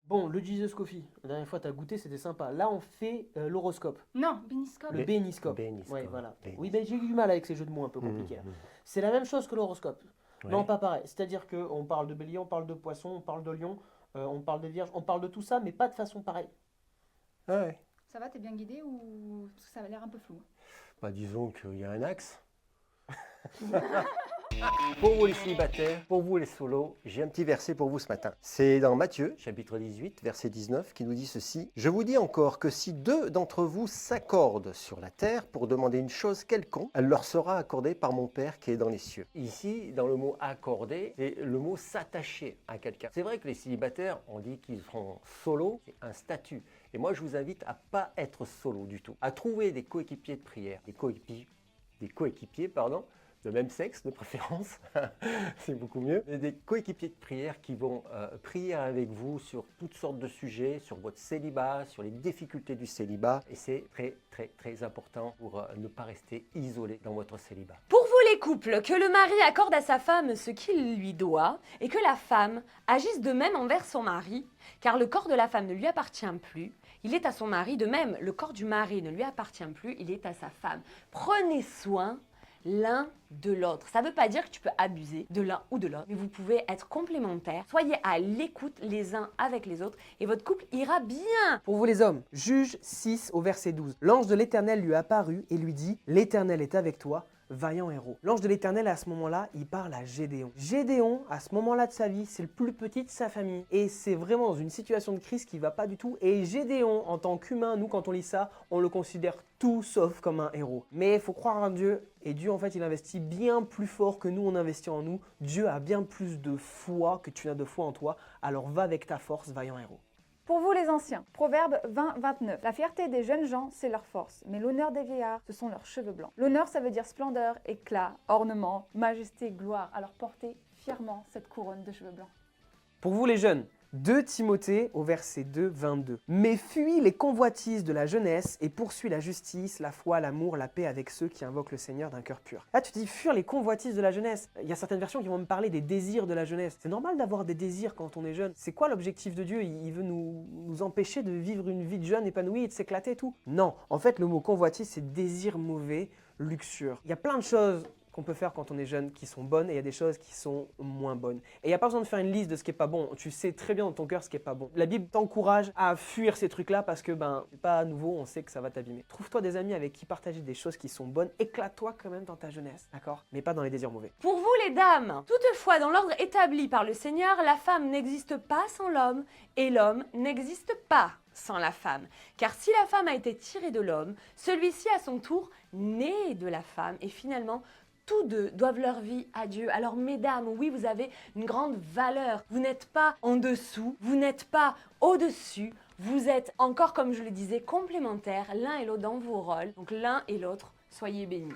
Bon, le Jesus Coffee, la dernière fois tu as goûté, c'était sympa. Là, on fait l'horoscope, Non, Béniscope. le béniscope. Béniscope. Ouais, voilà. Béniscope. Oui, ben j'ai eu du mal avec ces jeux de mots un peu compliqués là. C'est la même chose que l'horoscope. Ouais. Non, pas pareil. C'est-à-dire qu'on parle de bélier, on parle de poisson, on parle de lion, on parle de vierge, on parle de tout ça, mais pas de façon pareille. Ah ouais. Ça va, t'es bien guidé ou parce que ça va l'air un peu flou? Bah, disons qu'il y a un axe. Pour vous les célibataires, pour vous les solos, j'ai un petit verset pour vous ce matin. C'est dans Matthieu, chapitre 18, verset 19, qui nous dit ceci. « Je vous dis encore que si deux d'entre vous s'accordent sur la terre pour demander une chose quelconque, elle leur sera accordée par mon Père qui est dans les cieux. » Ici, dans le mot « accorder », c'est le mot « s'attacher à quelqu'un ». C'est vrai que les célibataires, on dit qu'ils seront solos, c'est un statut. Et moi, je vous invite à pas être solo du tout, à trouver des coéquipiers de prière, des coéquipiers, de même sexe de préférence, c'est beaucoup mieux, mais des coéquipiers de prière qui vont prier avec vous sur toutes sortes de sujets, sur votre célibat, sur les difficultés du célibat, et c'est très important pour ne pas rester isolé dans votre célibat. Pour vous les couples, que le mari accorde à sa femme ce qu'il lui doit et que la femme agisse de même envers son mari, car le corps de la femme ne lui appartient plus, il est à son mari, de même le corps du mari ne lui appartient plus, il est à sa femme. Prenez soin l'un de l'autre. Ça ne veut pas dire que tu peux abuser de l'un ou de l'autre, mais vous pouvez être complémentaires. Soyez à l'écoute les uns avec les autres et votre couple ira bien. Pour vous les hommes, Juge 6 au verset 12. L'ange de l'Éternel lui apparut et lui dit, l'Éternel est avec toi, vaillant héros. L'ange de l'Éternel, à ce moment-là, il parle à Gédéon. Gédéon, à ce moment-là de sa vie, c'est le plus petit de sa famille. Et c'est vraiment dans une situation de crise qui va pas du tout. Et Gédéon, en tant qu'humain, nous, quand on lit ça, on le considère tout sauf comme un héros. Mais il faut croire en Dieu. Et Dieu, en fait, il investit bien plus fort que nous, on investit en nous. Dieu a bien plus de foi que tu n'as de foi en toi. Alors va avec ta force, vaillant héros. Pour vous les anciens, Proverbe 20, 29. La fierté des jeunes gens, c'est leur force, mais l'honneur des vieillards, ce sont leurs cheveux blancs. L'honneur, ça veut dire splendeur, éclat, ornement, majesté, gloire. Alors portez fièrement cette couronne de cheveux blancs. Pour vous les jeunes, 2 Timothée au verset 2, 22. Mais fuis les convoitises de la jeunesse et poursuis la justice, la foi, l'amour, la paix avec ceux qui invoquent le Seigneur d'un cœur pur. Là, tu dis fuir les convoitises de la jeunesse. Il y a certaines versions qui vont me parler des désirs de la jeunesse. C'est normal d'avoir des désirs quand on est jeune. C'est quoi l'objectif de Dieu? Il veut nous empêcher de vivre une vie de jeune épanouie et de s'éclater et tout? Non. En fait, le mot convoitise, c'est désir mauvais, luxure. Il y a plein de choses qu'on peut faire quand on est jeune qui sont bonnes et il y a des choses qui sont moins bonnes. Et il n'y a pas besoin de faire une liste de ce qui n'est pas bon. Tu sais très bien dans ton cœur ce qui n'est pas bon. La Bible t'encourage à fuir ces trucs-là parce que c'est pas nouveau, on sait que ça va t'abîmer. Trouve-toi des amis avec qui partager des choses qui sont bonnes. Éclate-toi quand même dans ta jeunesse, d'accord? Mais pas dans les désirs mauvais. Pour vous les dames, toutefois dans l'ordre établi par le Seigneur, la femme n'existe pas sans l'homme et l'homme n'existe pas sans la femme. Car si la femme a été tirée de l'homme, celui-ci à son tour naît de la femme et finalement tous deux doivent leur vie à Dieu. Alors mesdames, oui, vous avez une grande valeur. Vous n'êtes pas en dessous, vous n'êtes pas au-dessus. Vous êtes encore, comme je le disais, complémentaires l'un et l'autre dans vos rôles. Donc l'un et l'autre, soyez bénis.